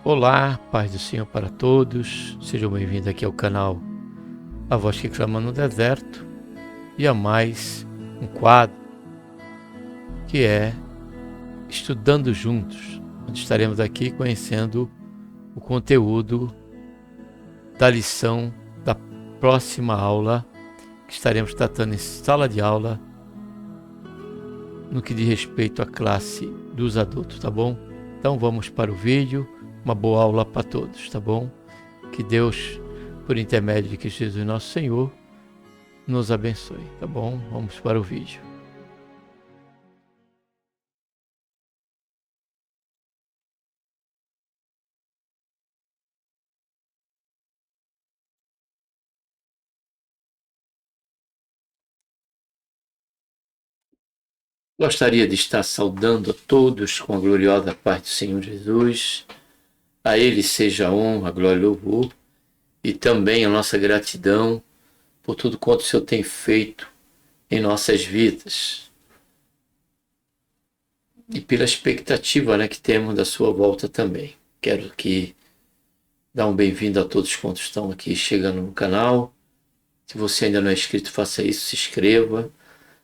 Olá, paz do Senhor para todos, sejam bem-vindos aqui ao canal A Voz que Clama no Deserto e a mais um quadro que é Estudando Juntos, onde estaremos aqui conhecendo o conteúdo da lição da próxima aula que estaremos tratando em sala de aula no que diz respeito à classe dos adultos, tá bom? Então vamos para o vídeo. Uma boa aula para todos, tá bom? Que Deus, por intermédio de Cristo Jesus, nosso Senhor, nos abençoe, tá bom? Vamos para o vídeo. Gostaria de estar saudando a todos com a gloriosa paz do Senhor Jesus. A Ele seja a honra, a glória e o louvor, e também a nossa gratidão por tudo quanto o Senhor tem feito em nossas vidas. E pela expectativa, que temos da sua volta também. Quero dar um bem-vindo a todos quantos estão aqui chegando no canal. Se você ainda não é inscrito, faça isso, se inscreva.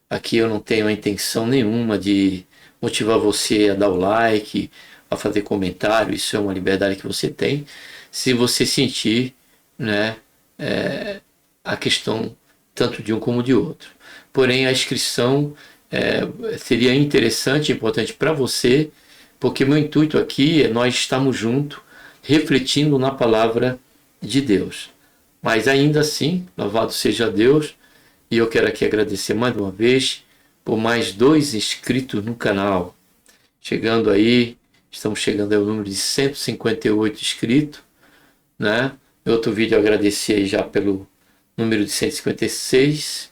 Aqui eu não tenho a intenção nenhuma de motivar você a dar o like, a fazer comentário. Isso é uma liberdade que você tem, se você sentir a questão tanto de um como de outro. Porém, a inscrição seria interessante e importante para você, porque meu intuito aqui é nós estarmos juntos, refletindo na palavra de Deus. Mas ainda assim, louvado seja Deus, e eu quero aqui agradecer mais uma vez por mais 2 inscritos no canal. Estamos chegando ao número de 158 inscritos, né? No outro vídeo eu agradeci aí já pelo número de 156,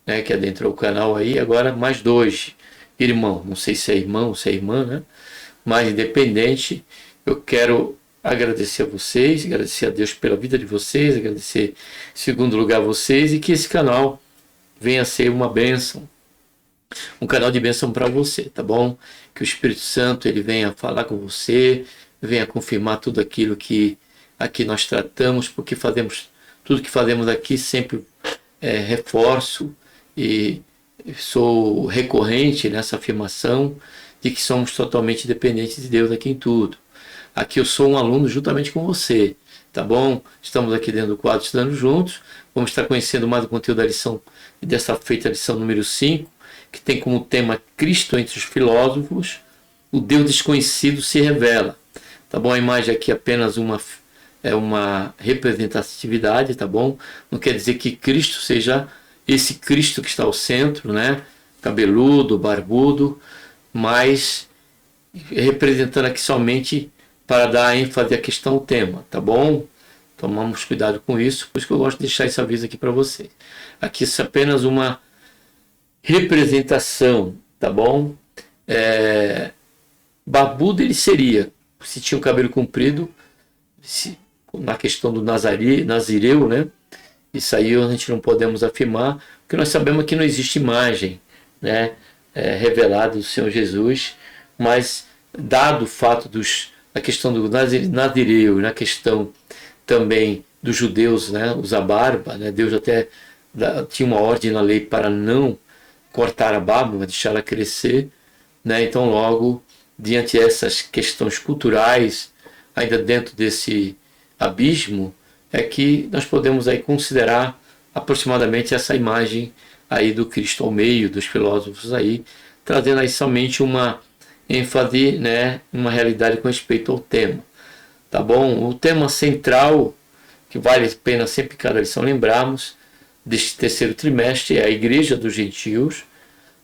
né, que adentrou o canal aí. Agora mais 2 irmão, não sei se é irmão ou se é irmã, né? Mas independente, eu quero agradecer a vocês, agradecer a Deus pela vida de vocês, agradecer em segundo lugar a vocês, e que esse canal venha a ser uma bênção, um canal de bênção para você, tá bom? Que o Espírito Santo ele venha falar com você, venha confirmar tudo aquilo que aqui nós tratamos, porque tudo que fazemos aqui sempre reforço e sou recorrente nessa afirmação de que somos totalmente dependentes de Deus aqui em tudo. Aqui eu sou um aluno juntamente com você, tá bom? Estamos aqui dentro do quadro estudando juntos. Vamos estar conhecendo mais o conteúdo da lição, dessa feita lição número 5, que tem como tema Cristo entre os filósofos, o Deus desconhecido se revela. Tá bom? A imagem aqui é apenas uma representatividade, tá bom? Não quer dizer que Cristo seja esse Cristo que está ao centro, né? Cabeludo, barbudo, mas representando aqui somente para dar ênfase à questão ao tema, tá bom? Tomamos cuidado com isso, por isso que eu gosto de deixar esse aviso aqui para vocês. Aqui isso é apenas uma representação, tá bom? Barbudo ele seria, se tinha o cabelo comprido, na questão do nazireu, né? Isso aí a gente não podemos afirmar, porque nós sabemos que não existe imagem, né? Revelada do Senhor Jesus, mas dado o fato a questão do nazireu, na questão também dos judeus, né, usar barba, né, Deus até tinha uma ordem na lei para não cortar a barba, mas deixá-la crescer, né, então logo, diante dessas questões culturais, ainda dentro desse abismo, é que nós podemos aí considerar aproximadamente essa imagem aí do Cristo ao meio, dos filósofos aí, trazendo aí somente uma ênfase, né, uma realidade com respeito ao tema, tá bom? O tema central, que vale a pena sempre cada lição lembrarmos, deste terceiro trimestre, é a Igreja dos Gentios,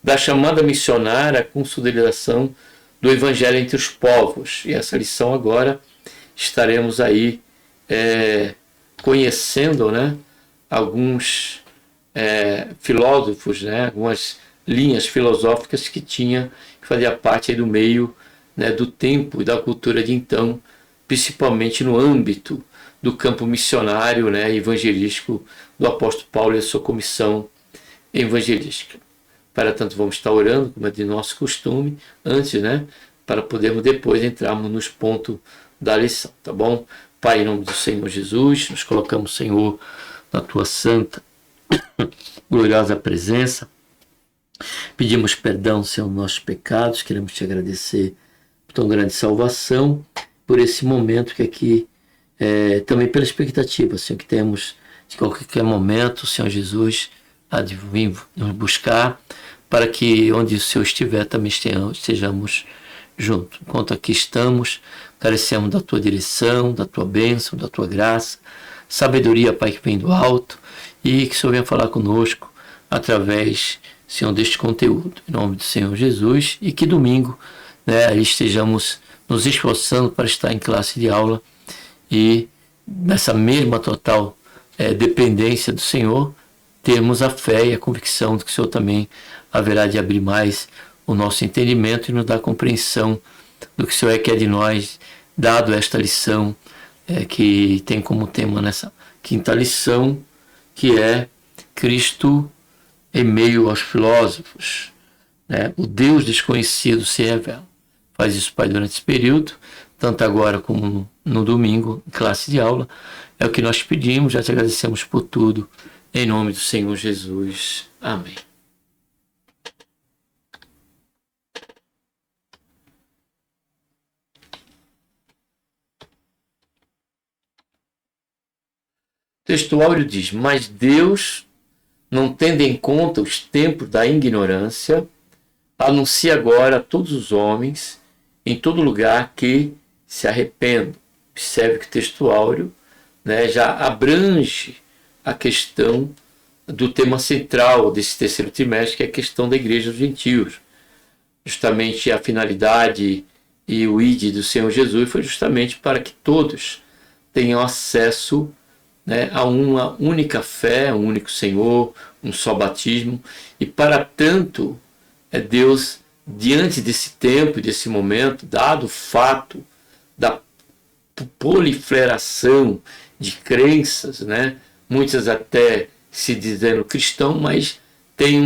da chamada missionária à consolidação do Evangelho entre os povos. E essa lição agora estaremos aí conhecendo, né, alguns filósofos, né, algumas linhas filosóficas que fazia parte aí do meio, né, do tempo e da cultura de então, principalmente no âmbito do campo missionário, né, evangelístico do apóstolo Paulo e a sua comissão evangelística. Para tanto, vamos estar orando, como é de nosso costume, antes, né, para podermos depois entrarmos nos pontos da lição, tá bom? Pai, em nome do Senhor Jesus, nos colocamos, Senhor, na tua santa, gloriosa presença. Pedimos perdão, Senhor, dos nossos pecados. Queremos te agradecer por tão grande salvação, por esse momento que aqui, também pela expectativa, Senhor, que temos de qualquer momento, Senhor Jesus, há de vir nos buscar, para que onde o Senhor estiver também estejamos juntos. Enquanto aqui estamos, carecemos da tua direção, da tua bênção, da tua graça, sabedoria, Pai, que vem do alto, e que o Senhor venha falar conosco através, Senhor, deste conteúdo. Em nome do Senhor Jesus, e que domingo, né, estejamos nos esforçando para estar em classe de aula e nessa mesma total dependência do Senhor, termos a fé e a convicção de que o Senhor também haverá de abrir mais o nosso entendimento e nos dar compreensão do que o Senhor quer de nós, dado esta lição que tem como tema nessa quinta lição, que é Cristo em meio aos filósofos, né? O Deus desconhecido se revela. Faz isso, Pai, durante esse período, tanto agora como no domingo, em classe de aula. É o que nós pedimos, já te agradecemos por tudo. Em nome do Senhor Jesus. Amém. O texto áureo diz: mas Deus, não tendo em conta os tempos da ignorância, anuncia agora a todos os homens, em todo lugar, que se arrependam. Observe que o texto áureo, né, já abrange a questão do tema central desse terceiro trimestre, que é a questão da igreja dos gentios. Justamente a finalidade e o ide do Senhor Jesus foi justamente para que todos tenham acesso, né, a uma única fé, um único Senhor, um só batismo. E para tanto, Deus, diante desse tempo, desse momento, dado o fato da proliferação de crenças, né, muitas até se dizendo cristão, mas tem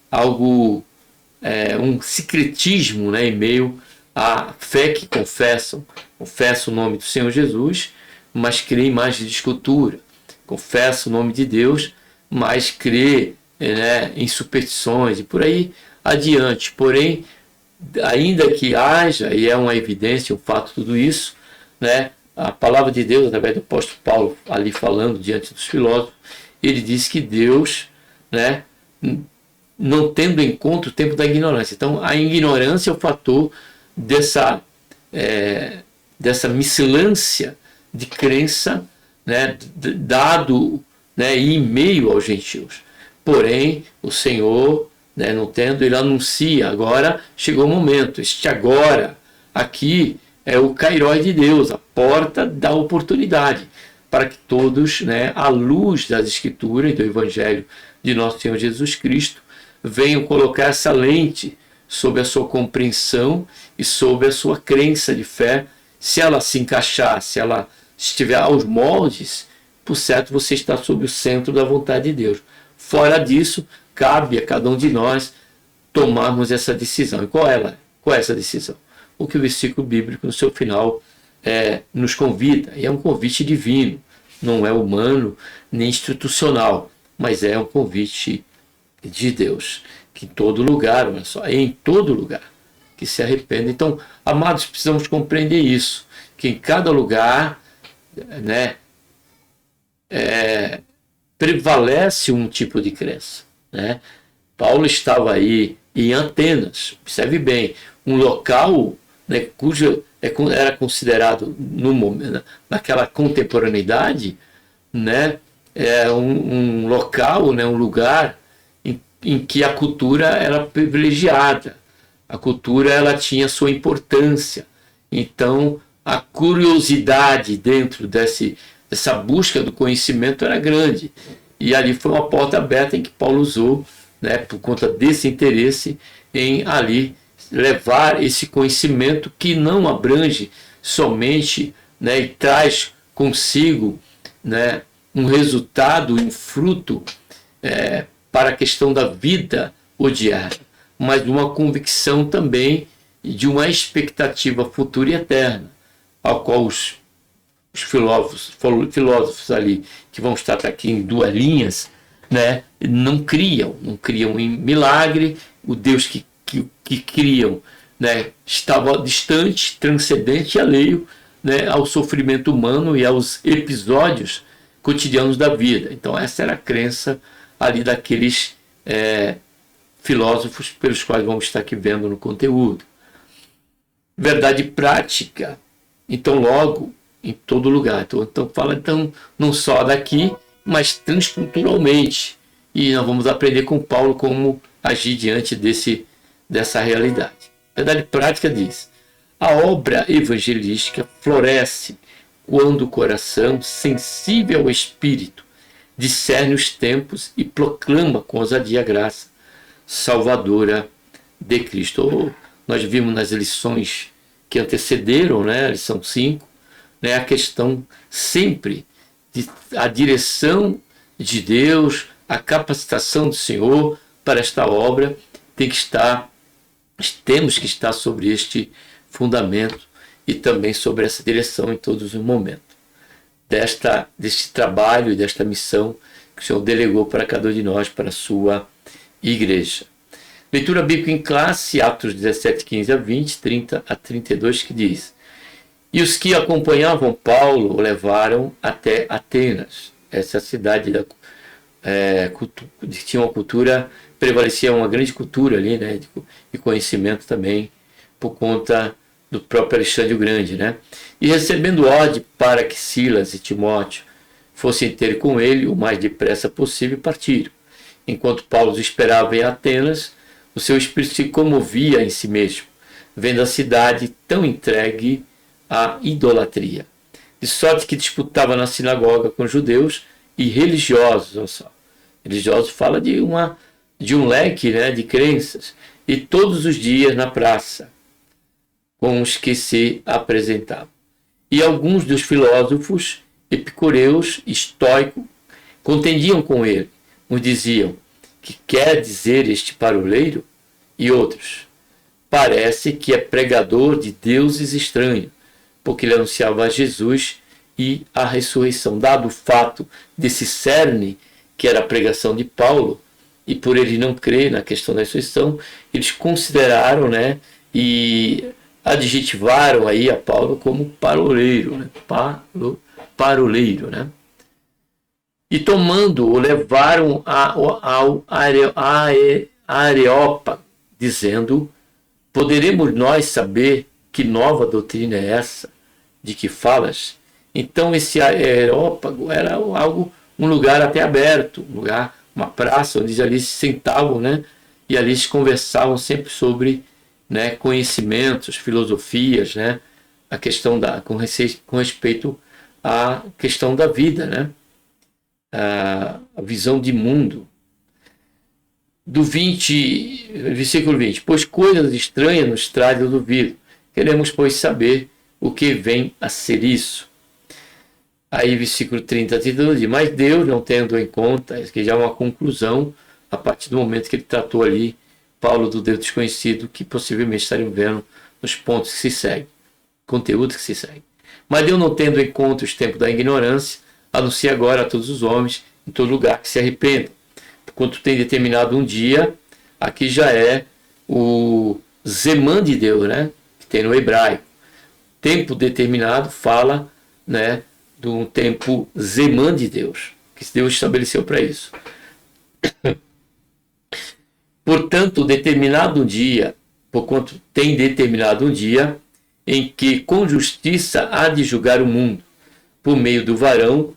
algo, um secretismo, né, em meio à fé que confessam o nome do Senhor Jesus, mas crê em imagens de escultura, confessa o nome de Deus, mas crê, né, em superstições e por aí adiante. Porém, ainda que haja, e é uma evidência, um fato, tudo isso, né, a palavra de Deus, através do apóstolo Paulo, ali falando diante dos filósofos, ele diz que Deus, né, não tendo em conta o tempo da ignorância. Então, a ignorância é o fator dessa miscelância de crença, né, dado, né, em meio aos gentios. Porém, o Senhor, né, não tendo, ele anuncia, agora chegou o momento, este agora, aqui, é o Kairós de Deus, a porta da oportunidade, para que todos, né, à luz das Escrituras e do Evangelho de nosso Senhor Jesus Cristo, venham colocar essa lente sobre a sua compreensão e sobre a sua crença de fé. Se ela se encaixar, se ela estiver aos moldes, por certo você está sob o centro da vontade de Deus. Fora disso, cabe a cada um de nós tomarmos essa decisão. E qual é essa decisão? O que o versículo bíblico, no seu final, nos convida. E é um convite divino, não é humano nem institucional, mas é um convite de Deus, que em todo lugar, olha só, em todo lugar, que se arrependa. Então, amados, precisamos compreender isso, que em cada lugar, né, prevalece um tipo de crença, né? Paulo estava aí em Atenas, observe bem, um local, né, cujo era considerado no momento, naquela contemporaneidade, né, um local, né, um lugar em que a cultura era privilegiada, a cultura ela tinha sua importância. Então a curiosidade dentro dessa busca do conhecimento era grande, e ali foi uma porta aberta em que Paulo usou, né, por conta desse interesse em ali levar esse conhecimento que não abrange somente, né, e traz consigo, né, um resultado, um fruto para a questão da vida diária, mas uma convicção também de uma expectativa futura e eterna. ao qual os filósofos ali, que vão estar aqui em duas linhas, né, não criam em milagre. O Deus que criam, né, estava distante, transcendente e alheio, né, ao sofrimento humano e aos episódios cotidianos da vida. Então essa era a crença ali daqueles filósofos pelos quais vamos estar aqui vendo no conteúdo. Verdade prática, então logo em todo lugar. Então fala não só daqui, mas transculturalmente. E nós vamos aprender com Paulo como agir diante dessa realidade. Verdade prática diz: a obra evangelística floresce quando o coração, sensível ao Espírito, discerne os tempos e proclama com ousadia a graça salvadora de Cristo. Nós vimos nas lições que antecederam, né, a lição 5, né, a questão sempre a direção de Deus, a capacitação do Senhor para esta obra temos que estar sobre este fundamento e também sobre essa direção em todos os momentos deste trabalho e desta missão que o Senhor delegou para cada um de nós, para a sua igreja. Leitura bíblica em classe, Atos 17, 15 a 20, 30 a 32, que diz: e os que acompanhavam Paulo o levaram até Atenas. Essa cidade tinha uma cultura, prevalecia uma grande cultura ali, né, de conhecimento também, por conta do próprio Alexandre o Grande, né? E recebendo ordem para que Silas e Timóteo fossem ter com ele o mais depressa possível, partiram. Enquanto Paulo os esperava em Atenas, o seu espírito se comovia em si mesmo, vendo a cidade tão entregue à idolatria. De sorte que disputava na sinagoga com judeus e religiosos. Olha só. Religiosos fala de um leque, né, de crenças. E todos os dias na praça, com os que se apresentavam. E alguns dos filósofos epicureus, estoicos, contendiam com ele. Uns diziam: que quer dizer este paroleiro? E outros: parece que é pregador de deuses estranhos, porque ele anunciava a Jesus e a ressurreição. Dado o fato desse cerne, que era a pregação de Paulo, e por ele não crer na questão da ressurreição, eles consideraram, né, e adjetivaram aí a Paulo como paroleiro, né? Paroleiro, né? E tomando-o, levaram ao Areópago, dizendo: poderemos nós saber que nova doutrina é essa de que falas? Então esse Areópago era um lugar até aberto, uma praça onde ali se sentavam, né? E ali se conversavam sempre sobre, né, conhecimentos, filosofias, né? A questão com respeito à questão da vida, né? A visão de mundo. Versículo 20: pois coisas estranhas nos traz o duvido. Queremos, pois, saber o que vem a ser isso. Aí, versículo 30 a 32, diz: mas Deus, não tendo em conta, que já é uma conclusão, a partir do momento que ele tratou ali Paulo do Deus desconhecido, que possivelmente estariam vendo nos pontos que se seguem, conteúdo que se segue. Mas Deus, não tendo em conta os tempos da ignorância, anuncia agora a todos os homens, em todo lugar, que se arrependam. Porquanto tem determinado um dia, aqui já é o Zemã de Deus, né? Que tem no hebraico. Tempo determinado fala, né, de um tempo Zemã de Deus, que Deus estabeleceu para isso. Portanto, determinado um dia, porquanto tem determinado um dia, em que com justiça há de julgar o mundo, por meio do varão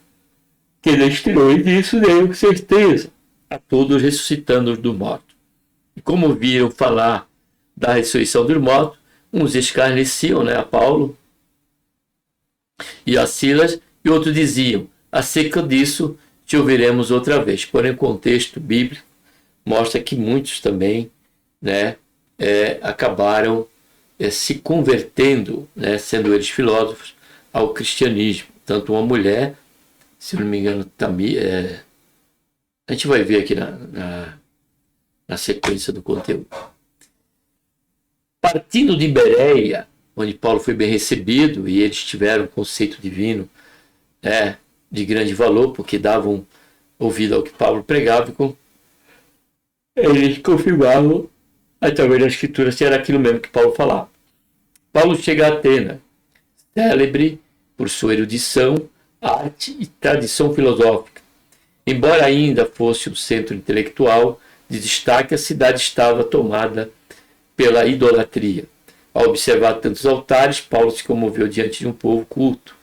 que destilou, e disso deu certeza a todos, ressuscitando-os do morto. E como ouviram falar da ressurreição dos mortos, uns escarneciam, né, a Paulo e a Silas, e outros diziam: acerca disso te ouviremos outra vez. Porém, o contexto bíblico mostra que muitos também, né, acabaram se convertendo, né, sendo eles filósofos, ao cristianismo. Tanto uma mulher, se eu não me engano, também, a gente vai ver aqui na sequência do conteúdo. Partindo de Bereia, onde Paulo foi bem recebido e eles tiveram um conceito divino de grande valor, porque davam ouvido ao que Paulo pregava e eles confirmavam através da escritura se era aquilo mesmo que Paulo falava. Paulo chega a Atenas, célebre por sua erudição, arte e tradição filosófica. Embora ainda fosse um centro intelectual de destaque, a cidade estava tomada pela idolatria. Ao observar tantos altares, Paulo se comoveu diante de um povo culto,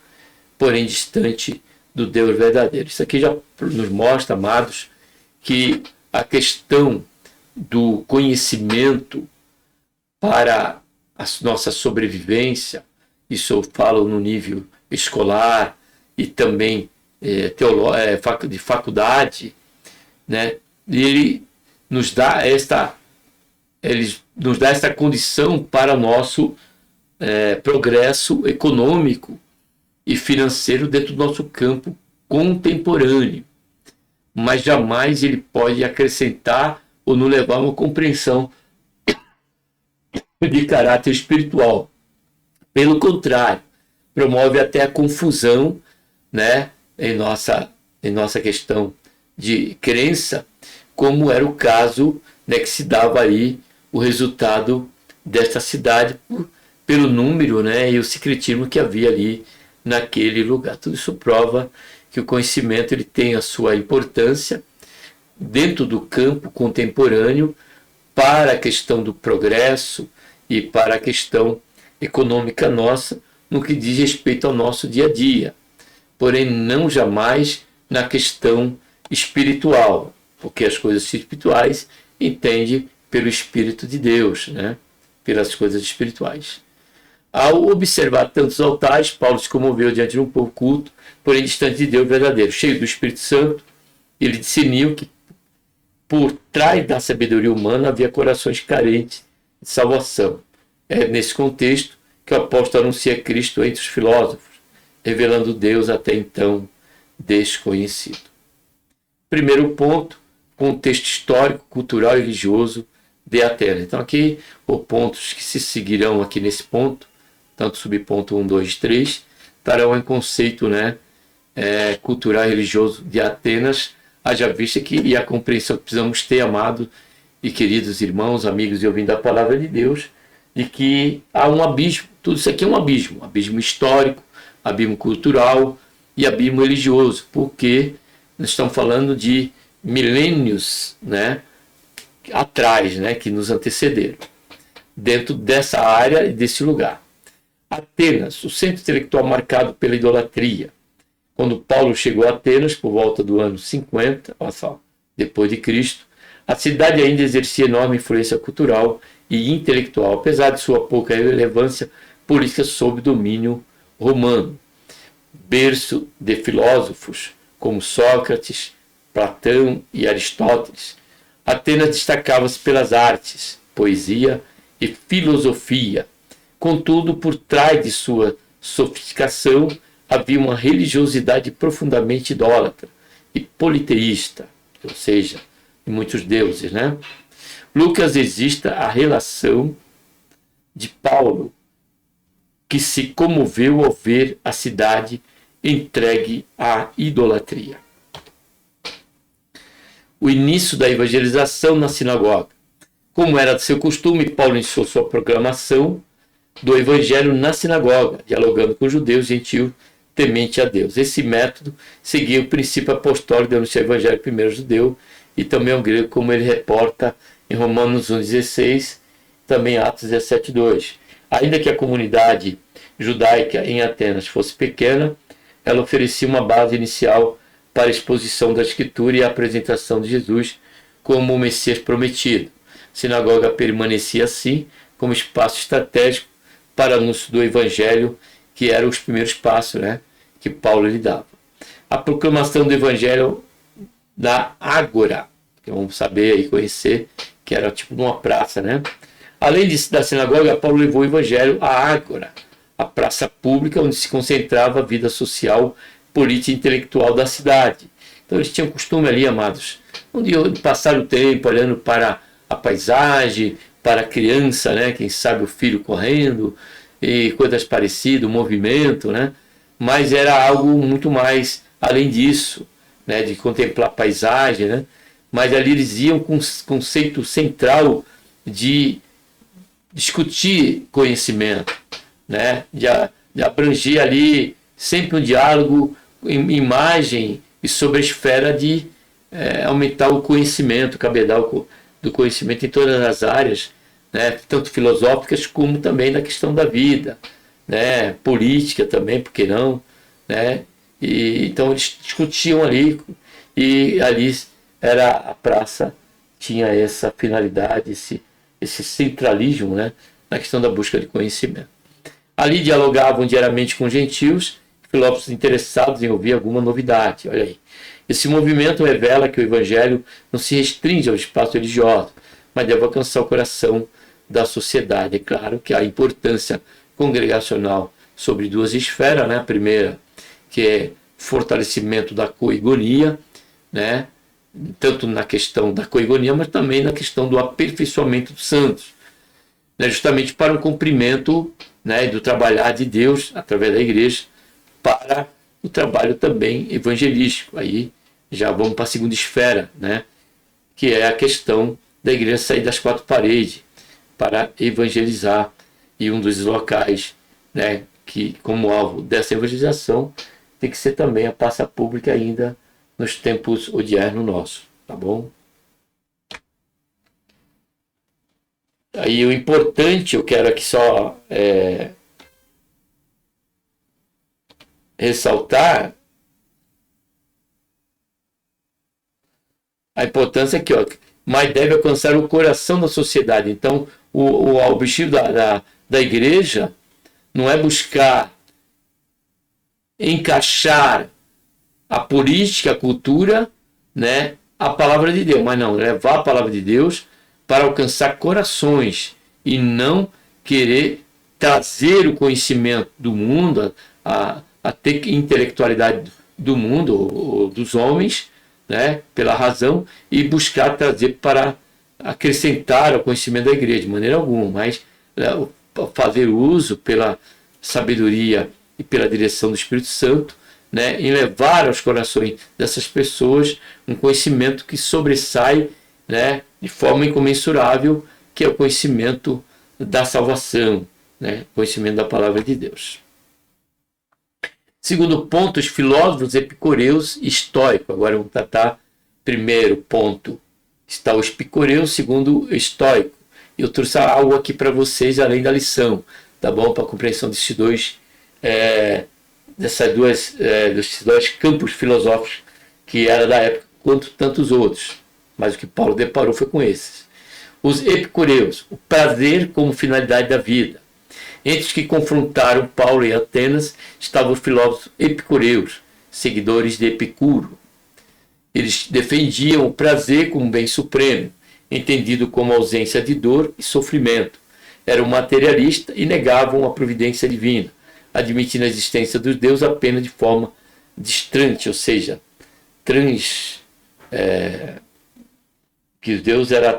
porém distante do Deus verdadeiro. Isso aqui já nos mostra, amados, que a questão do conhecimento para a nossa sobrevivência, isso eu falo no nível escolar e também de faculdade, né? Ele nos dá esta condição para o nosso progresso econômico e financeiro dentro do nosso campo contemporâneo, mas jamais ele pode acrescentar ou nos levar a uma compreensão de caráter espiritual. Pelo contrário, promove até a confusão, né, em nossa questão de crença, como era o caso, né, que se dava aí o resultado desta cidade pelo número, né, e o secretismo que havia ali naquele lugar. Tudo isso prova que o conhecimento ele tem a sua importância dentro do campo contemporâneo para a questão do progresso e para a questão econômica nossa no que diz respeito ao nosso dia a dia, porém não jamais na questão espiritual, porque as coisas espirituais entende pelo Espírito de Deus, né? Pelas coisas espirituais. Ao observar tantos altares, Paulo se comoveu diante de um povo culto, porém distante de Deus verdadeiro, cheio do Espírito Santo. Ele discerniu que por trás da sabedoria humana havia corações carentes de salvação. É nesse contexto que o apóstolo anuncia Cristo entre os filósofos, revelando Deus até então desconhecido. Primeiro ponto, contexto histórico, cultural e religioso de Atenas. Então aqui, os pontos que se seguirão aqui nesse ponto, tanto subponto 1, 2, 3, estarão em conceito, né, cultural e religioso de Atenas, haja vista que e a compreensão que precisamos ter, amados e queridos irmãos, amigos e ouvindo a palavra de Deus, de que há um abismo, tudo isso aqui é um abismo histórico, abismo cultural e abismo religioso, porque nós estamos falando de milênios, né, atrás, né, que nos antecederam, dentro dessa área e desse lugar. Atenas, o centro intelectual marcado pela idolatria. Quando Paulo chegou a Atenas, por volta do ano 50, depois de Cristo, a cidade ainda exercia enorme influência cultural e intelectual, apesar de sua pouca relevância política sob domínio romano. Berço de filósofos como Sócrates, Platão e Aristóteles, Atenas destacava-se pelas artes, poesia e filosofia. Contudo, por trás de sua sofisticação, havia uma religiosidade profundamente idólatra e politeísta, ou seja, de muitos deuses, né? Lucas registra a relação de Paulo, que se comoveu ao ver a cidade entregue à idolatria. O início da evangelização na sinagoga. Como era de seu costume, Paulo iniciou sua proclamação do evangelho na sinagoga, dialogando com os judeus e gentios temente a Deus. Esse método seguia o princípio apostólico de anunciar o evangelho primeiro judeu e também ao grego, como ele reporta em Romanos 1,16, também Atos 17,2. Ainda que a comunidade judaica em Atenas fosse pequena, ela oferecia uma base inicial para a exposição da Escritura e a apresentação de Jesus como o Messias prometido. A sinagoga permanecia assim como espaço estratégico para o anúncio do Evangelho, que eram os primeiros passos, né, que Paulo lhe dava. A proclamação do Evangelho na Ágora, que vamos saber e conhecer, que era tipo uma praça, né? Além da sinagoga, Paulo levou o Evangelho à Ágora, a praça pública onde se concentrava a vida social, política e intelectual da cidade. Então eles tinham costume ali, amados, onde passar o tempo olhando para a paisagem, para a criança, né? Quem sabe o filho correndo, e coisas parecidas, o movimento, né? Mas era algo muito mais além disso, né? De contemplar a paisagem, né? Mas ali eles iam com um conceito central de discutir conhecimento, né? De abranger ali sempre um diálogo em imagem e sobre a esfera de aumentar o conhecimento, o cabedal do conhecimento em todas as áreas, né? Tanto filosóficas como também na questão da vida, né? Política também, por que não, né? Então eles discutiam ali, e ali era a praça, tinha essa finalidade, esse centralismo, né? Na questão da busca de conhecimento. Ali dialogavam diariamente com gentios, filósofos interessados em ouvir alguma novidade. Olha aí. Esse movimento revela que o evangelho não se restringe ao espaço religioso, mas deve alcançar o coração da sociedade. É claro que a importância congregacional sobre duas esferas, né? A primeira, que é fortalecimento da coigonia, né? Tanto na questão da coigonia, mas também na questão do aperfeiçoamento dos santos, né? Justamente para o cumprimento, né, do trabalhar de Deus através da igreja para o trabalho também evangelístico. Aí já vamos para a segunda esfera, né, que é a questão da igreja sair das quatro paredes para evangelizar, e um dos locais, né, que como alvo dessa evangelização tem que ser também a praça pública ainda nos tempos odiernos nossos, tá bom? Aí o importante, eu quero aqui só ressaltar a importância aqui, ó, mas deve alcançar o coração da sociedade. Então, o objetivo da igreja não é buscar encaixar a política, a cultura, né, a palavra de Deus, mas não, levar a palavra de Deus para alcançar corações e não querer trazer o conhecimento do mundo, a ter intelectualidade do mundo, ou dos homens, né, pela razão, e buscar trazer para acrescentar ao conhecimento da igreja, de maneira alguma, mas fazer uso pela sabedoria e pela direção do Espírito Santo, né, em levar aos corações dessas pessoas um conhecimento que sobressai, né, de forma incomensurável, que é o conhecimento da salvação, né, conhecimento da palavra de Deus. Segundo ponto, os filósofos epicureus e estoicos. Agora vamos tratar, primeiro ponto, está o epicureu, segundo o estoico. Eu trouxe algo aqui para vocês além da lição, tá bom? Para a compreensão desses dois desses dois campos filosóficos que era da época, quanto tantos outros. Mas o que Paulo deparou foi com esses. Os epicureus, o prazer como finalidade da vida. Entre os que confrontaram Paulo em Atenas estavam os filósofos epicureus, seguidores de Epicuro. Eles defendiam o prazer como bem supremo, entendido como ausência de dor e sofrimento. Eram materialistas e negavam a providência divina, admitindo a existência dos deuses apenas de forma distante, ou seja, que os deuses era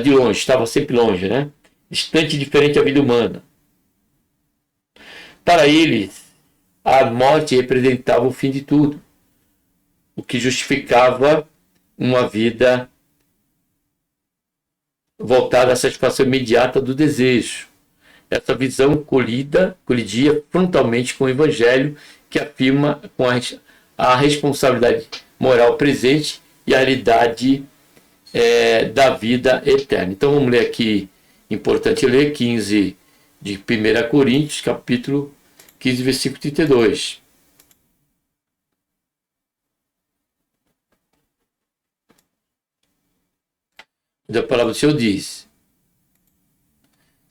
de longe, estava sempre longe, né? Distante e diferente da vida humana. Para eles, a morte representava o fim de tudo, o que justificava uma vida voltada à satisfação imediata do desejo. Essa visão colidia frontalmente com o Evangelho, que afirma com a responsabilidade moral presente e a realidade da vida eterna. Então vamos ler aqui, importante ler 15 de 1 Coríntios, capítulo 15, versículo 32. A palavra do Senhor diz: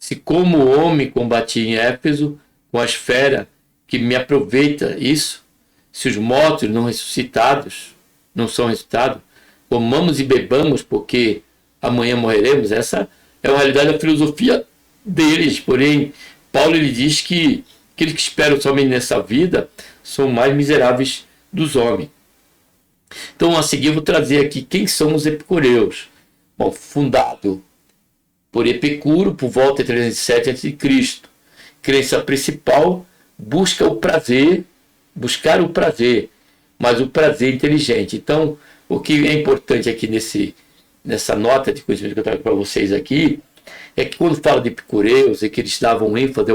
se como o homem combati em Éfeso com a esfera, que me aproveita isso, se os mortos não são ressuscitados, comamos e bebamos porque amanhã morreremos. Essa é a realidade da filosofia deles. Porém, Paulo ele diz que aqueles que esperam somente nessa vida são mais miseráveis dos homens. Então, a seguir, eu vou trazer aqui quem são os epicureus. Bom, fundado por Epicuro, por volta de 307 a.C. Crença principal, buscar o prazer, mas o prazer inteligente. Então, o que é importante aqui nessa nota de conhecimento que eu trago para vocês aqui, é que quando fala de epicureus e que eles davam ênfase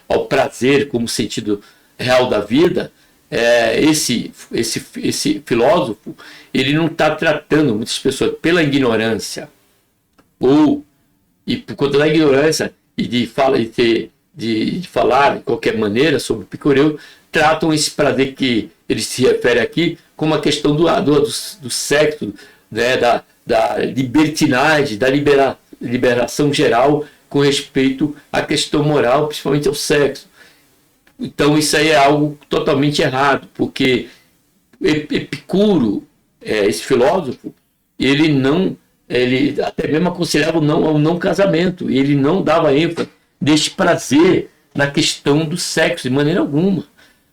ao prazer como sentido real da vida, esse filósofo, ele não está tratando muitas pessoas pela ignorância, e por conta da ignorância e de falar de qualquer maneira sobre o epicureu, tratam esse prazer que ele se refere aqui como a questão do sexo, né, da libertinagem, da liberação geral com respeito à questão moral, principalmente ao sexo. Então isso aí é algo totalmente errado, porque Epicuro, esse filósofo, ele até mesmo aconselhava o não casamento, e ele não dava ênfase deste prazer na questão do sexo de maneira alguma,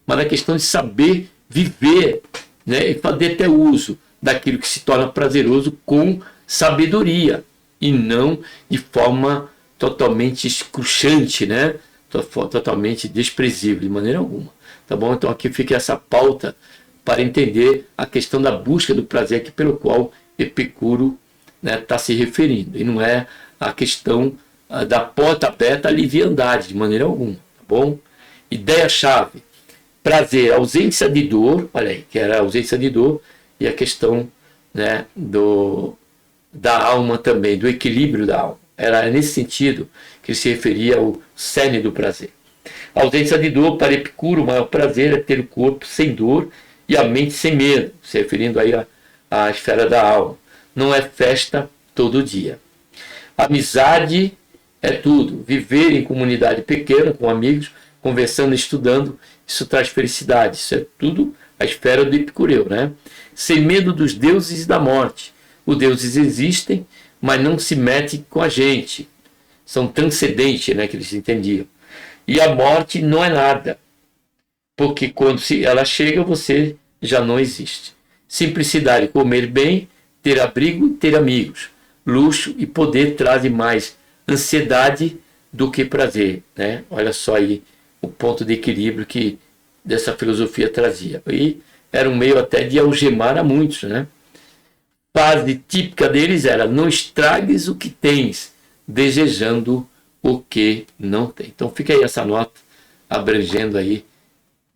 mas na questão de saber viver, né, e fazer até uso daquilo que se torna prazeroso com sabedoria e não de forma totalmente escruchante, né? Totalmente desprezível, de maneira alguma. Tá bom? Então aqui fica essa pauta para entender a questão da busca do prazer aqui pelo qual Epicuro está se referindo. E não é a questão da porta aberta à liviandade, de maneira alguma. Tá bom? Ideia-chave: prazer, ausência de dor, olha aí, que era a ausência de dor, e a questão, né, da alma também, do equilíbrio da alma. Era nesse sentido que ele se referia ao cerne do prazer. A ausência de dor, para Epicuro, o maior prazer é ter o corpo sem dor e a mente sem medo, se referindo aí à esfera da alma. Não é festa todo dia. Amizade é tudo. Viver em comunidade pequena, com amigos, conversando, estudando, isso traz felicidade. Isso é tudo a esfera do epicureu, né? Sem medo dos deuses e da morte. Os deuses existem, mas não se metem com a gente. São transcendentes, né, que eles entendiam. E a morte não é nada, porque quando ela chega, você já não existe. Simplicidade, comer bem, ter abrigo, ter amigos. Luxo e poder trazem mais ansiedade do que prazer, né? Olha só aí o ponto de equilíbrio que dessa filosofia trazia. E era um meio até de algemar a muitos, né? Fase típica deles era: não estragues o que tens, desejando o que não tem. Então fica aí essa nota abrangendo aí,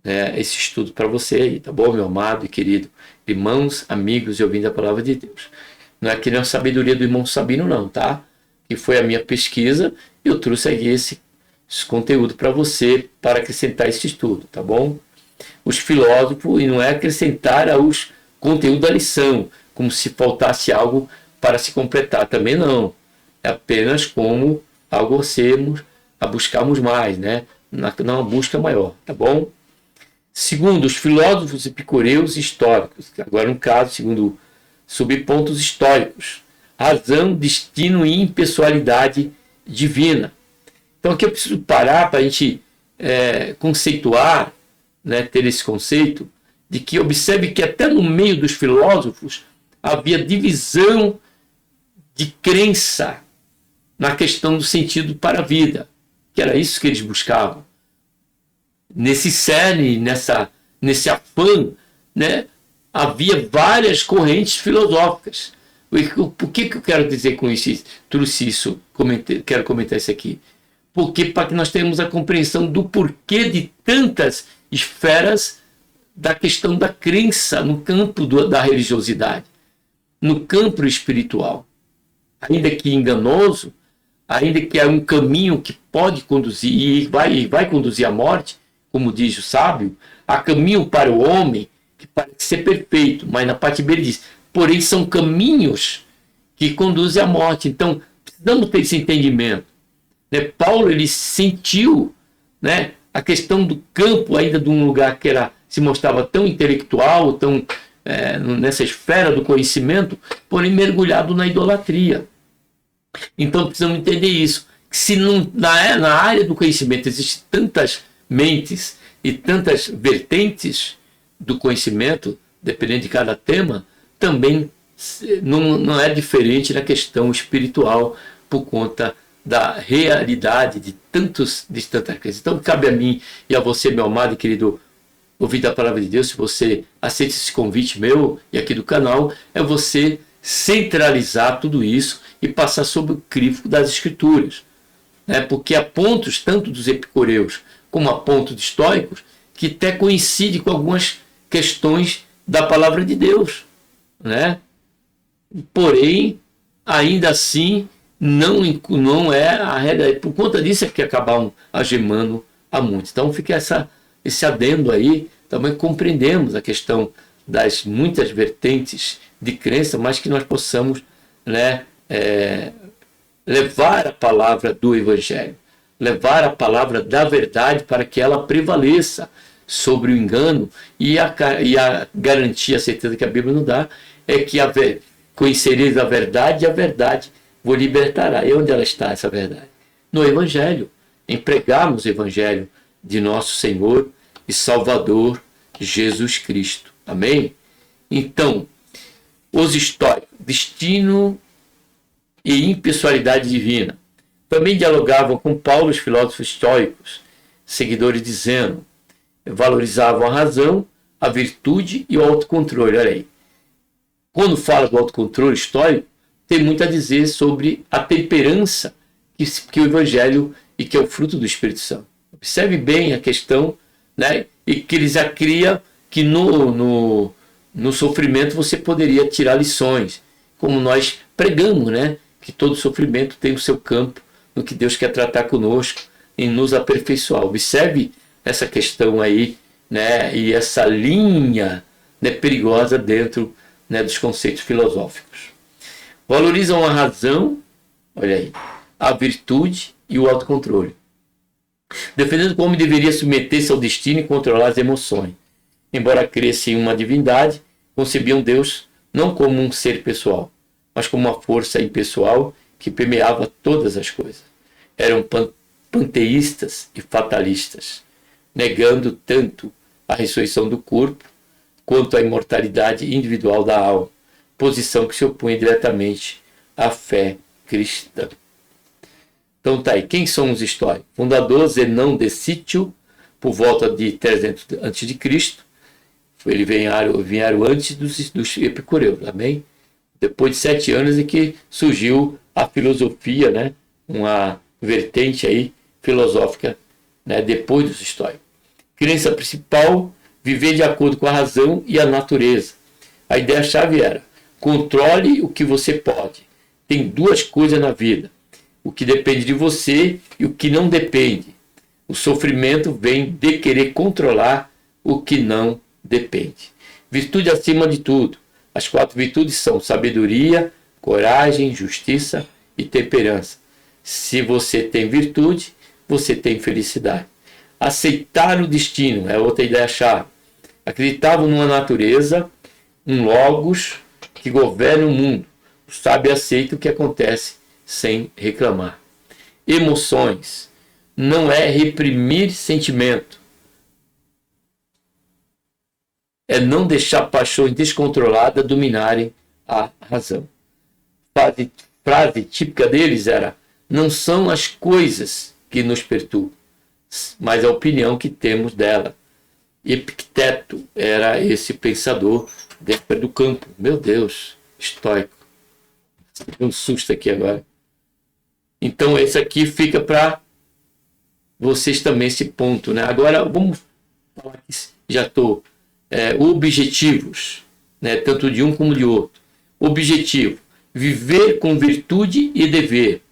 né, esse estudo para você aí, tá bom, meu amado e querido irmãos, amigos e ouvindo a palavra de Deus. Não é que nem a sabedoria do irmão Sabino não, tá? Que foi a minha pesquisa e eu trouxe aí esse conteúdo para você, para acrescentar esse estudo, tá bom? Os filósofos, e não é acrescentar aos conteúdo da lição, como se faltasse algo para se completar, também não. É apenas como algo a buscarmos mais, né? Uma busca maior, tá bom? Segundo, os filósofos epicureus históricos, agora no caso, segundo subpontos históricos: razão, destino e impessoalidade divina. Então aqui eu preciso parar para a gente conceituar, né, ter esse conceito de que observe que até no meio dos filósofos havia divisão de crença na questão do sentido para a vida, que era isso que eles buscavam. Nesse cerne, nesse afã, né, havia várias correntes filosóficas. O que eu quero dizer com isso? Trouxe isso, quero comentar isso aqui. Porque para que nós tenhamos a compreensão do porquê de tantas esferas da questão da crença no campo da religiosidade, no campo espiritual. Ainda que enganoso, ainda que é um caminho que pode conduzir e vai conduzir à morte, como diz o sábio, há caminho para o homem que parece ser perfeito, mas na parte B ele diz: porém são caminhos que conduzem à morte. Então precisamos ter esse entendimento, né? Paulo, ele sentiu, né, a questão do campo ainda de um lugar que se mostrava tão intelectual, tão nessa esfera do conhecimento, porém mergulhado na idolatria. Então precisamos entender isso, que se na área do conhecimento existem tantas mentes e tantas vertentes do conhecimento, dependendo de cada tema, também não é diferente na questão espiritual, por conta da realidade de tantas coisas. Então cabe a mim e a você, meu amado e querido, ouvir da palavra de Deus. Se você aceita esse convite meu e aqui do canal, é você centralizar tudo isso e passar sob o crivo das Escrituras, né? Porque há pontos, tanto dos epicureus como há pontos dos estoicos, que até coincide com algumas questões da palavra de Deus, né? Porém, ainda assim, não é a realidade. Por conta disso é que acabam algemando a muitos. Então fica esse adendo aí. Também compreendemos a questão das muitas vertentes de crença, mas que nós possamos, né, levar a palavra do Evangelho, levar a palavra da verdade para que ela prevaleça sobre o engano, e a garantia, a certeza que a Bíblia nos dá é que conhecereis a verdade e a verdade vos libertará. E onde ela está, essa verdade? No Evangelho. Em pregarmos o Evangelho de nosso Senhor e Salvador Jesus Cristo. Amém? Então, os estoicos, destino e impessoalidade divina, também dialogavam com Paulo, os filósofos estoicos, seguidores de Zeno, valorizavam a razão, a virtude e o autocontrole. Olha aí. Quando fala do autocontrole estoico, tem muito a dizer sobre a temperança que o Evangelho e que é o fruto do Espírito Santo. Observe bem a questão, né? E que eles já criam que no sofrimento você poderia tirar lições, como nós pregamos, né? Que todo sofrimento tem o seu campo no que Deus quer tratar conosco e nos aperfeiçoar. Observe essa questão aí, né? E essa linha, né, perigosa dentro, né, dos conceitos filosóficos. Valorizam a razão, olha aí, a virtude e o autocontrole, defendendo que o homem deveria submeter-se ao destino e controlar as emoções. Embora crescem em uma divindade, concebiam Deus não como um ser pessoal, mas como uma força impessoal que permeava todas as coisas. Eram panteístas e fatalistas, negando tanto a ressurreição do corpo quanto a imortalidade individual da alma, posição que se opõe diretamente à fé cristã. Então tá aí, quem são os estoicos? Fundador Zenão de Cítio, por volta de 300 a.C., ele vieram antes dos epicureus, amém? Depois de 7 anos é que surgiu a filosofia, né? Uma vertente aí filosófica, né? Depois dos estoicos. Crença principal, viver de acordo com a razão e a natureza. A ideia-chave era: controle o que você pode. Tem duas coisas na vida: o que depende de você e o que não depende. O sofrimento vem de querer controlar o que não depende. Virtude acima de tudo. As 4 virtudes são sabedoria, coragem, justiça e temperança. Se você tem virtude, você tem felicidade. Aceitar o destino é outra ideia-chave. Acreditavam numa natureza, um logos que governa o mundo. O sábio aceita o que acontece sem reclamar. Emoções não é reprimir sentimento, é não deixar paixões descontroladas dominarem a razão. Frase típica deles era: não são as coisas que nos perturbam, mas a opinião que temos dela. Epicteto era esse pensador dentro do campo. Meu Deus, estoico. Um susto aqui agora. Então esse aqui fica para vocês também, esse ponto, né? Agora vamos falar que já estou objetivos, né? Tanto de um como de outro. Objetivo: viver com virtude e dever.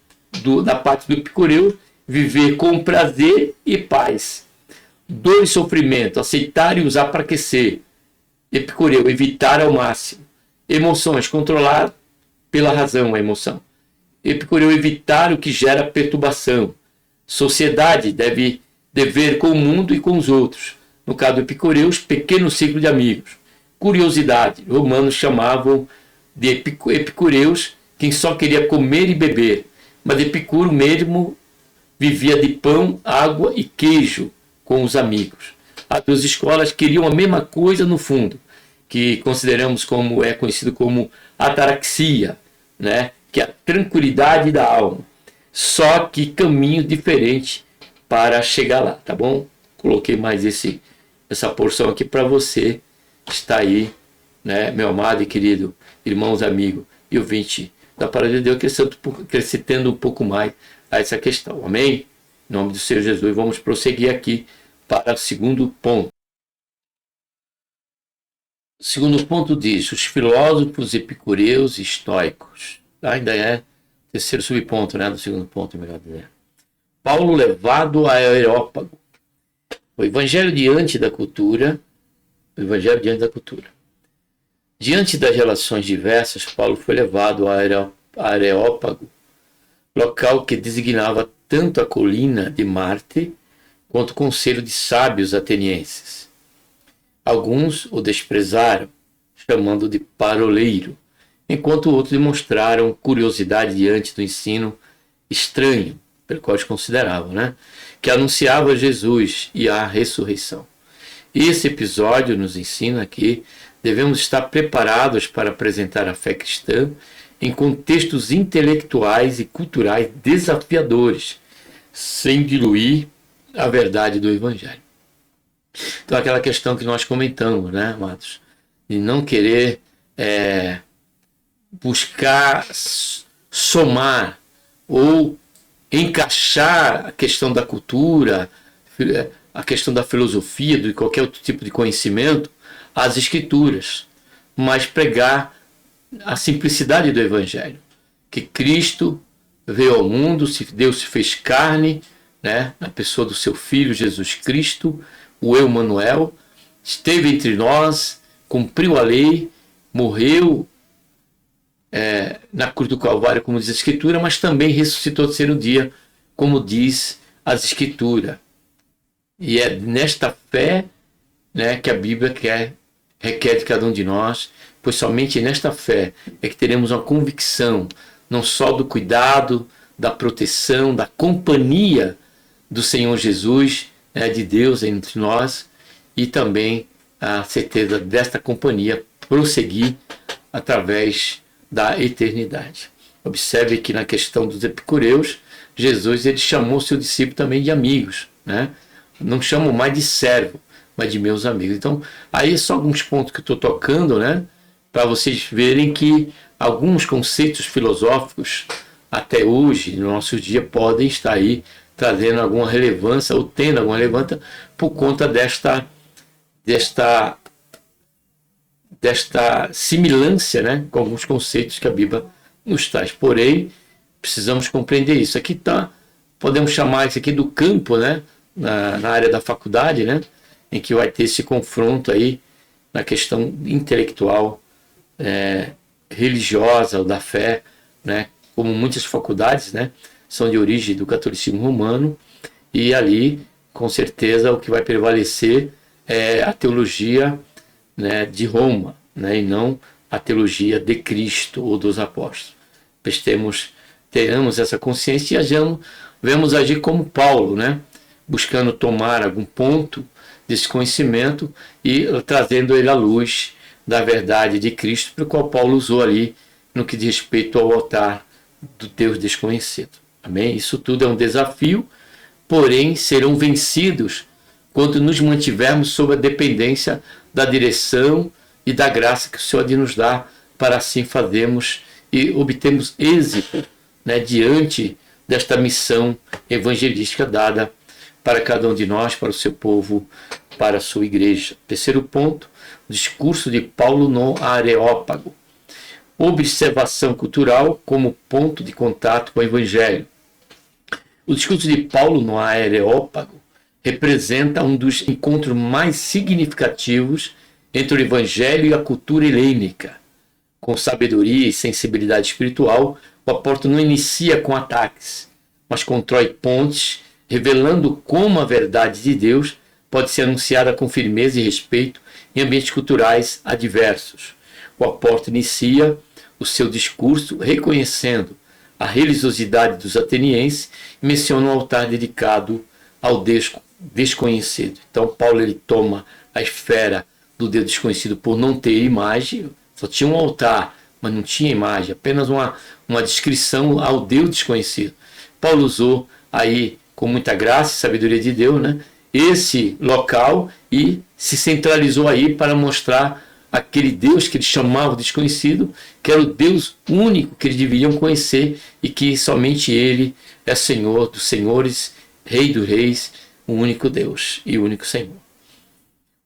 Da parte do Epicureu, viver com prazer e paz. 2, sofrimento: aceitar e usar para aquecer. Epicureu: evitar ao máximo. Emoções: controlar pela razão a emoção. Epicureu: evitar o que gera perturbação. Sociedade: dever com o mundo e com os outros. No caso do Epicureu, pequeno ciclo de amigos. Curiosidade: romanos chamavam de epicureus quem só queria comer e beber, mas Epicuro mesmo vivia de pão, água e queijo com os amigos. As 2 escolas queriam a mesma coisa no fundo, que consideramos como conhecido como ataraxia, né? Que é a tranquilidade da alma. só que caminho diferente para chegar lá, tá bom? Coloquei mais essa porção aqui para você que está aí, né, meu amado e querido irmãos, amigo e ouvinte da Palavra de Deus, acrescentando um pouco mais a essa questão. Amém? Em nome do Senhor Jesus, vamos prosseguir aqui para o segundo ponto. O segundo ponto diz: os filósofos epicureus e estoicos. Ainda é o terceiro subponto, né, do segundo ponto, melhor dizer. Paulo levado a Areópago. O evangelho diante da cultura. O evangelho diante da cultura. Diante das relações diversas, Paulo foi levado a Areópago, local que designava tanto a colina de Marte quanto o conselho de sábios atenienses. Alguns o desprezaram, chamando de paroleiro, enquanto outros demonstraram curiosidade diante do ensino estranho, pelo qual eles consideravam, né? Que anunciava Jesus e a ressurreição. Esse episódio nos ensina que devemos estar preparados para apresentar a fé cristã em contextos intelectuais e culturais desafiadores, sem diluir a verdade do Evangelho. Então, aquela questão que nós comentamos, né, amados? De não querer buscar somar ou encaixar a questão da cultura, a questão da filosofia, de qualquer outro tipo de conhecimento, às Escrituras, mas pregar a simplicidade do Evangelho, que Cristo veio ao mundo, Deus se fez carne, né, na pessoa do seu Filho Jesus Cristo, o Emmanuel, esteve entre nós, cumpriu a lei, morreu na cruz do Calvário, como diz a Escritura, mas também ressuscitou ao terceiro dia, como diz as Escrituras. E é nesta fé, né, que a Bíblia requer de cada um de nós, pois somente nesta fé é que teremos uma convicção, não só do cuidado, da proteção, da companhia do Senhor Jesus, de Deus entre nós, e também a certeza desta companhia prosseguir através da eternidade. Observe que na questão dos epicureus, Jesus ele chamou seu discípulo também de amigos, né? Não chamo mais de servo, mas de meus amigos. Então, aí são alguns pontos que eu estou tocando, né? Para vocês verem que alguns conceitos filosóficos, até hoje, no nosso dia, podem estar aí trazendo alguma relevância, ou tendo alguma relevância, por conta desta semelhança, né, com alguns conceitos que a Bíblia nos traz. Porém, precisamos compreender isso. Aqui está, podemos chamar isso aqui do campo, né, na área da faculdade, né, em que vai ter esse confronto aí na questão intelectual, religiosa, ou da fé, né, como muitas faculdades, né, são de origem do catolicismo romano, e ali, com certeza, o que vai prevalecer é a teologia, né, de Roma, né, e não a teologia de Cristo ou dos apóstolos. Tenhamos essa consciência e vemos agir como Paulo, né, buscando tomar algum ponto desse conhecimento e trazendo ele à luz da verdade de Cristo, para o qual Paulo usou ali no que diz respeito ao altar do Deus desconhecido. Amém? Isso tudo é um desafio, porém serão vencidos quando nos mantivermos sob a dependência da direção e da graça que o Senhor nos dá, para assim fazermos e obtermos êxito, né, diante desta missão evangelística dada para cada um de nós, para o seu povo, para a sua igreja. Terceiro ponto, o discurso de Paulo no Areópago. Observação cultural como ponto de contato com o Evangelho. O discurso de Paulo no Areópago representa um dos encontros mais significativos entre o Evangelho e a cultura helênica. Com sabedoria e sensibilidade espiritual, o apóstolo não inicia com ataques, mas constrói pontes, revelando como a verdade de Deus pode ser anunciada com firmeza e respeito em ambientes culturais adversos. O apóstolo inicia o seu discurso reconhecendo a religiosidade dos atenienses e menciona um altar dedicado ao desconhecido. Então Paulo ele toma a esfera do Deus desconhecido por não ter imagem, só tinha um altar, mas não tinha imagem, apenas uma descrição ao Deus desconhecido. Paulo usou aí, com muita graça e sabedoria de Deus, né, esse local e se centralizou aí para mostrar aquele Deus que eles chamavam de desconhecido, que era o Deus único que eles deveriam conhecer e que somente Ele é Senhor dos senhores, Rei dos reis, o único Deus e o único Senhor.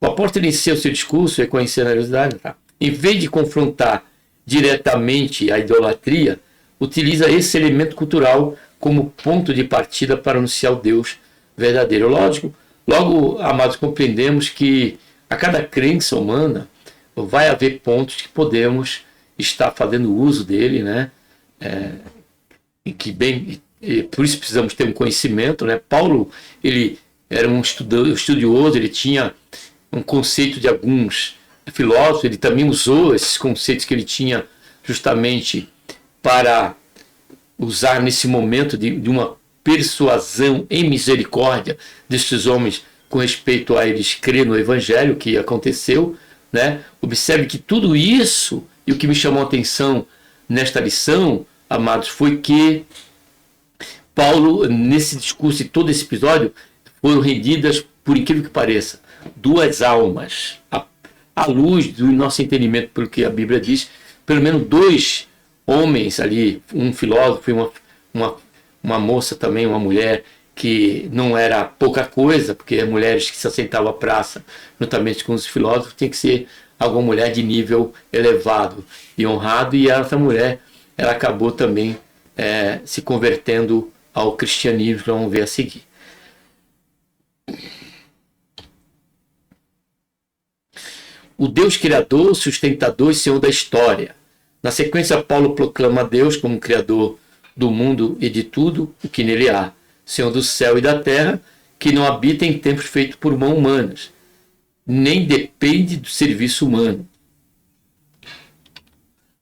O apóstolo inicia o seu discurso reconhecendo a realidade, tá? Em vez de confrontar diretamente a idolatria, utiliza esse elemento cultural como ponto de partida para anunciar o Deus verdadeiro. Lógico, logo, amados, compreendemos que a cada crença humana vai haver pontos que podemos estar fazendo uso dele, né? Por isso precisamos ter um conhecimento, né? Paulo, ele era um estudioso, ele tinha um conceito de alguns filósofos, ele também usou esses conceitos que ele tinha justamente para usar nesse momento de uma persuasão em misericórdia desses homens com respeito a eles crer no evangelho que aconteceu, né? Observe que tudo isso, e o que me chamou a atenção nesta lição, amados, foi que Paulo, nesse discurso e todo esse episódio, foram rendidas, por incrível que pareça, duas almas. À luz do nosso entendimento, pelo que a Bíblia diz, pelo menos dois homens ali, um filósofo e uma moça também, uma mulher, que não era pouca coisa, porque as mulheres que se assentavam à praça, juntamente com os filósofos, tinha que ser alguma mulher de nível elevado e honrado, e essa mulher, ela acabou também se convertendo ao cristianismo, que vamos ver a seguir. O Deus Criador, sustentador e Senhor da história. Na sequência, Paulo proclama a Deus como Criador do mundo e de tudo o que nele há, Senhor do céu e da terra, que não habita em templos feitos por mãos humanas, nem depende do serviço humano.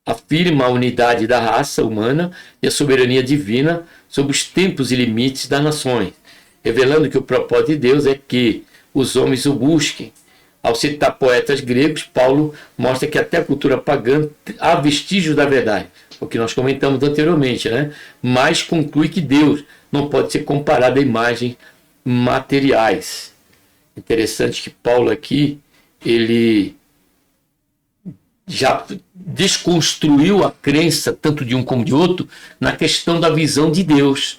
Afirma a unidade da raça humana e a soberania divina sobre os tempos e limites das nações, revelando que o propósito de Deus é que os homens o busquem. Ao citar poetas gregos, Paulo mostra que até a cultura pagã há vestígios da verdade, o que nós comentamos anteriormente, né? Mas conclui que Deus não pode ser comparado a imagens materiais. Interessante que Paulo aqui, ele já desconstruiu a crença, tanto de um como de outro, na questão da visão de Deus.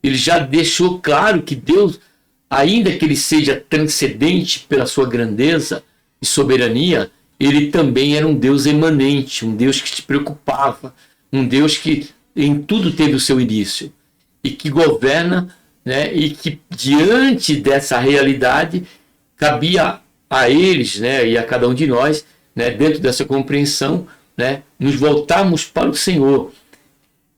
Ele já deixou claro que Deus, ainda que ele seja transcendente pela sua grandeza e soberania, ele também era um Deus emanente, um Deus que se preocupava, um Deus que em tudo teve o seu início e que governa, né, e que diante dessa realidade cabia a eles, né, e a cada um de nós, né, dentro dessa compreensão, né, nos voltarmos para o Senhor,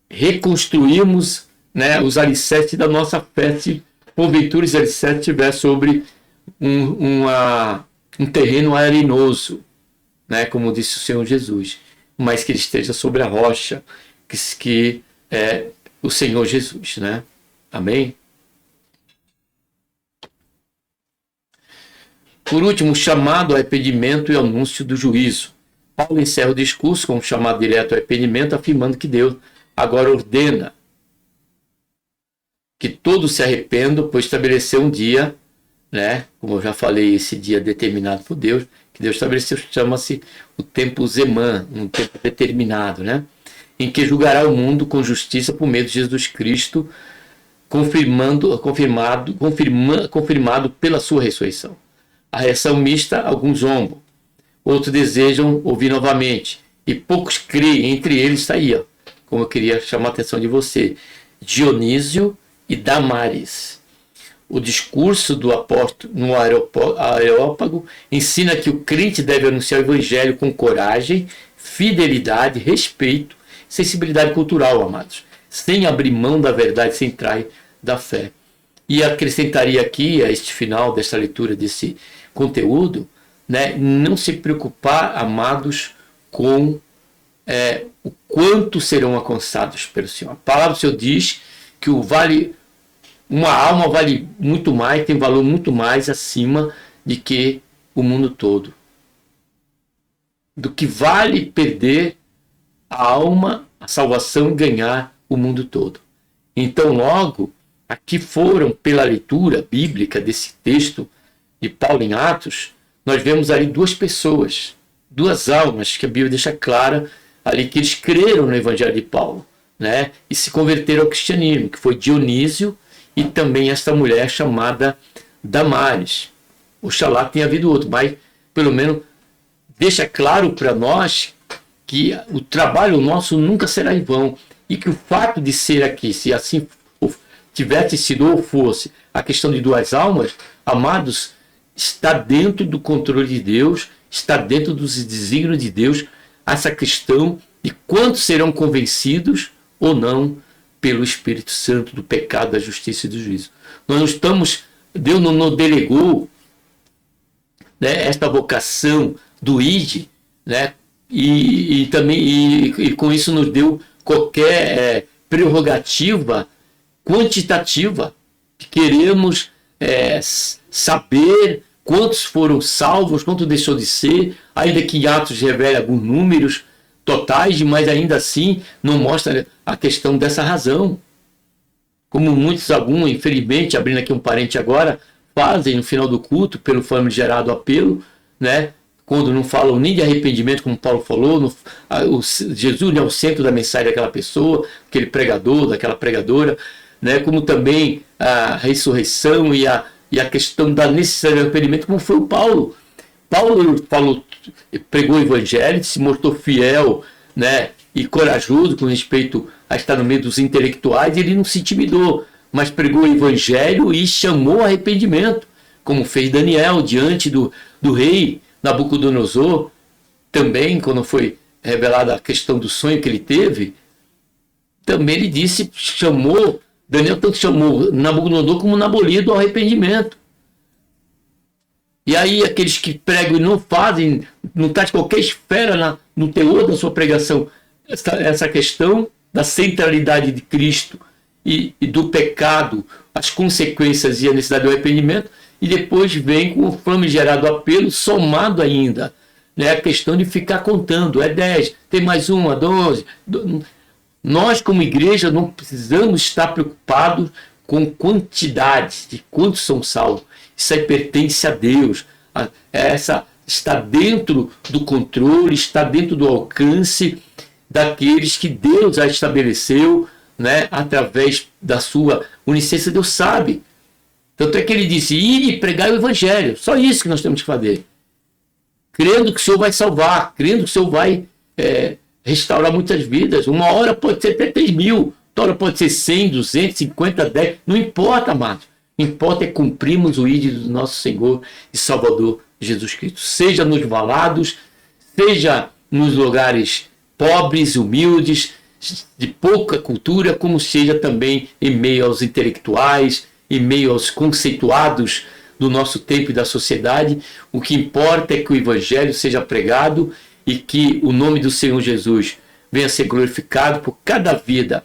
reconstruirmos, né, os alicerces da nossa fé, se porventura os alicerces estiver sobre um terreno arenoso, né, como disse o Senhor Jesus, mas que ele esteja sobre a rocha, que é o Senhor Jesus, né? Amém? Por último, o chamado ao arrependimento e anúncio do juízo. Paulo encerra o discurso com um chamado direto ao arrependimento, afirmando que Deus agora ordena que todos se arrependam, pois estabeleceu um dia, né? Como eu já falei, esse dia determinado por Deus, que Deus estabeleceu, chama-se o tempo Zemã, um tempo determinado, né? Em que julgará o mundo com justiça por meio de Jesus Cristo, confirmado pela sua ressurreição. A reação mista, alguns zombam, outros desejam ouvir novamente, e poucos creem, entre eles está aí, ó, como eu queria chamar a atenção de você, Dionísio e Damares. O discurso do apóstolo no Areópago ensina que o crente deve anunciar o evangelho com coragem, fidelidade, respeito, sensibilidade cultural, amados, sem abrir mão da verdade central da fé. E acrescentaria aqui, a este final desta leitura desse conteúdo, né, não se preocupar, amados, com o quanto serão alcançados pelo Senhor. A palavra do Senhor diz que uma alma vale muito mais, tem valor muito mais acima de que o mundo todo. Do que vale perder a alma, a salvação e ganhar o mundo todo. Então, logo, aqui foram, pela leitura bíblica desse texto de Paulo em Atos, nós vemos ali duas pessoas, duas almas, que a Bíblia deixa clara ali que eles creram no Evangelho de Paulo, né? E se converteram ao cristianismo, que foi Dionísio e também esta mulher chamada Damares. Oxalá tenha havido outro, mas pelo menos deixa claro para nós que o trabalho nosso nunca será em vão e que o fato de ser aqui, se assim tivesse sido ou fosse a questão de duas almas, amados, está dentro do controle de Deus, está dentro dos desígnios de Deus, essa questão de quantos serão convencidos ou não pelo Espírito Santo do pecado, da justiça e do juízo. Nós não estamos, Deus não nos delegou, né, esta vocação do ID, né, e também com isso nos deu qualquer prerrogativa quantitativa. Queremos saber quantos foram salvos, quanto deixou de ser, ainda que em Atos revele alguns números totais, mas ainda assim não mostra a questão dessa razão. Como muitos, alguns, infelizmente, abrindo aqui um parente agora, fazem no final do culto, pelo famigerado apelo, né? Quando não falam nem de arrependimento, como Paulo falou, Jesus é o centro da mensagem daquela pessoa, aquele pregador, daquela pregadora, né? Como também a ressurreição e a questão da necessidade de arrependimento, como foi o Paulo. Paulo pregou o evangelho, se mostrou fiel, né, e corajoso com respeito a estar no meio dos intelectuais, e ele não se intimidou, mas pregou o evangelho e chamou ao arrependimento, como fez Daniel diante do rei Nabucodonosor. Também, quando foi revelada a questão do sonho que ele teve, também ele disse, Daniel tanto chamou Nabucodonosor como Nabolido ao arrependimento. E aí aqueles que pregam e não fazem, não traz qualquer esfera no teor da sua pregação, essa questão da centralidade de Cristo e do pecado, as consequências e a necessidade do arrependimento, e depois vem com o famigerado apelo somado ainda, né, a questão de ficar contando, 10, tem mais uma, 12. Nós, como igreja, não precisamos estar preocupados com quantidades de quantos são salvos. Isso aí pertence a Deus. Está dentro do controle, está dentro do alcance daqueles que Deus já estabeleceu, né, através da sua onisciência. Deus sabe. Tanto é que ele disse, ir e pregar o evangelho. Só isso que nós temos que fazer. Crendo que o Senhor vai salvar, crendo que o Senhor vai restaurar muitas vidas. Uma hora pode ser até 3.000, outra hora pode ser 100, 250, 10. Não importa, amados. O que importa é cumprirmos o ídolo do nosso Senhor e Salvador Jesus Cristo. Seja nos valados, seja nos lugares pobres, humildes, de pouca cultura, como seja também em meio aos intelectuais, em meio aos conceituados do nosso tempo e da sociedade. O que importa é que o Evangelho seja pregado e que o nome do Senhor Jesus venha a ser glorificado por cada vida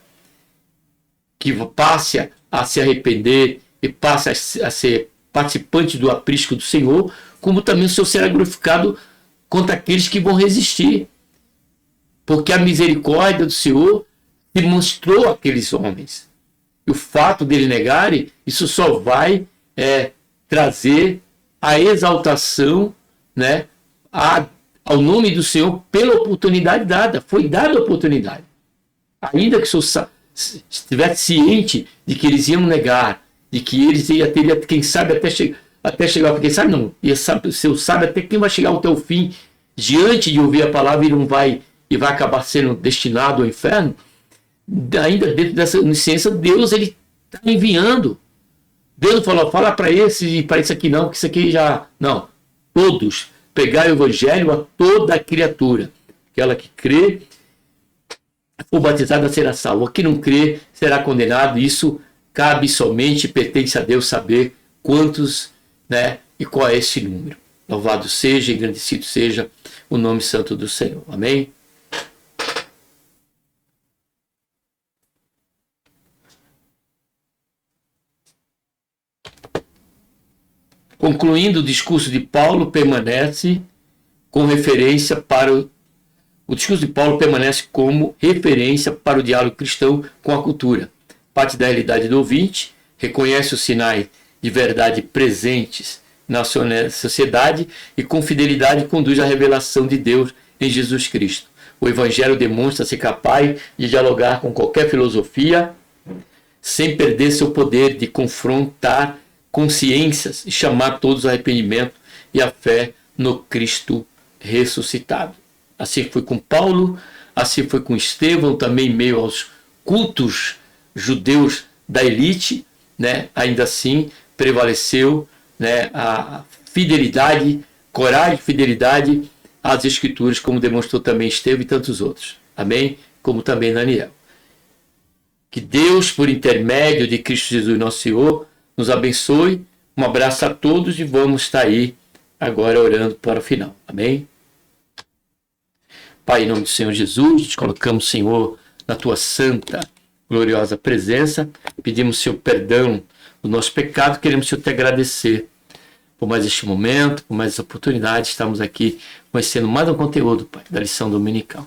que passe a se arrepender e passe a ser participante do aprisco do Senhor, como também o Senhor será glorificado contra aqueles que vão resistir. Porque a misericórdia do Senhor se mostrou àqueles homens. E o fato deles negarem, isso só vai trazer a exaltação, né, ao nome do Senhor pela oportunidade dada. Foi dada a oportunidade. Ainda que o Senhor estivesse ciente de que eles iam negar, de que eles teriam, quem sabe, até chegar, quem sabe não, o Senhor sabe até quem vai chegar ao teu fim, diante de ouvir a palavra e vai acabar sendo destinado ao inferno. Ainda dentro dessa onisciência, Deus ele está enviando. Deus falou, fala para esse e para esse aqui não, que isso aqui já... Não, todos, pregar o evangelho a toda a criatura. Aquela que crê, for batizada será salvo. A que não crê será condenado. Isso cabe somente, pertence a Deus saber quantos, né, e qual é esse número. Louvado seja, engrandecido seja o nome santo do Senhor. Amém? Concluindo, o discurso de Paulo permanece com referência para o discurso de Paulo permanece como referência para o diálogo cristão com a cultura. parte da realidade do ouvinte, reconhece os sinais de verdade presentes na sociedade e com fidelidade conduz à revelação de Deus em Jesus Cristo. O Evangelho demonstra ser capaz de dialogar com qualquer filosofia sem perder seu poder de confrontar consciências e chamar todos ao arrependimento e à fé no Cristo ressuscitado. Assim foi com Paulo, assim foi com Estevão, também em meio aos cultos judeus da elite, né? Ainda assim prevaleceu, né, a fidelidade, coragem e fidelidade às Escrituras, como demonstrou também Estevão e tantos outros. Amém? Como também Daniel. Que Deus, por intermédio de Cristo Jesus, nosso Senhor, nos abençoe. Um abraço a todos e vamos estar aí agora orando para o final. Amém? Pai, em nome do Senhor Jesus, te colocamos, Senhor, na tua santa, gloriosa presença. Pedimos, Senhor, perdão do nosso pecado. Queremos, Senhor, te agradecer por mais este momento, por mais essa oportunidade. Estamos aqui conhecendo mais um conteúdo, Pai, da lição dominical.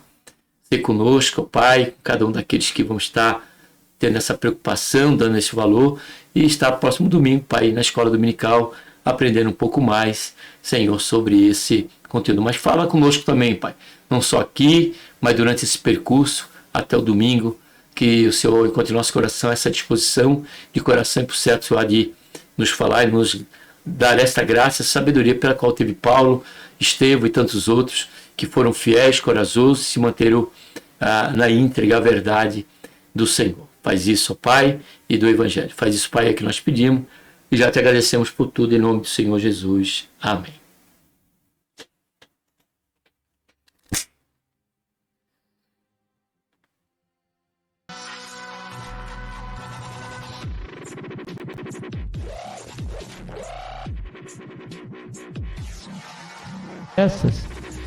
Seja conosco, Pai, cada um daqueles que vão estar tendo essa preocupação, dando esse valor, e estar próximo domingo, Pai, na escola dominical, aprendendo um pouco mais, Senhor, sobre esse conteúdo. Mas fala conosco também, Pai, não só aqui, mas durante esse percurso, até o domingo, que o Senhor encontre em nosso coração essa disposição de coração, por certo, Senhor, de nos falar e nos dar esta graça, essa sabedoria pela qual teve Paulo, Estevão e tantos outros que foram fiéis, corajosos, se manteram na íntegra, a verdade do Senhor. Faz isso, ó Pai, e do Evangelho. Faz isso, Pai, é que nós pedimos e já te agradecemos por tudo em nome do Senhor Jesus. Amém. Essas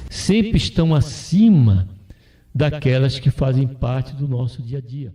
sempre estão acima daquelas que fazem parte do nosso dia a dia.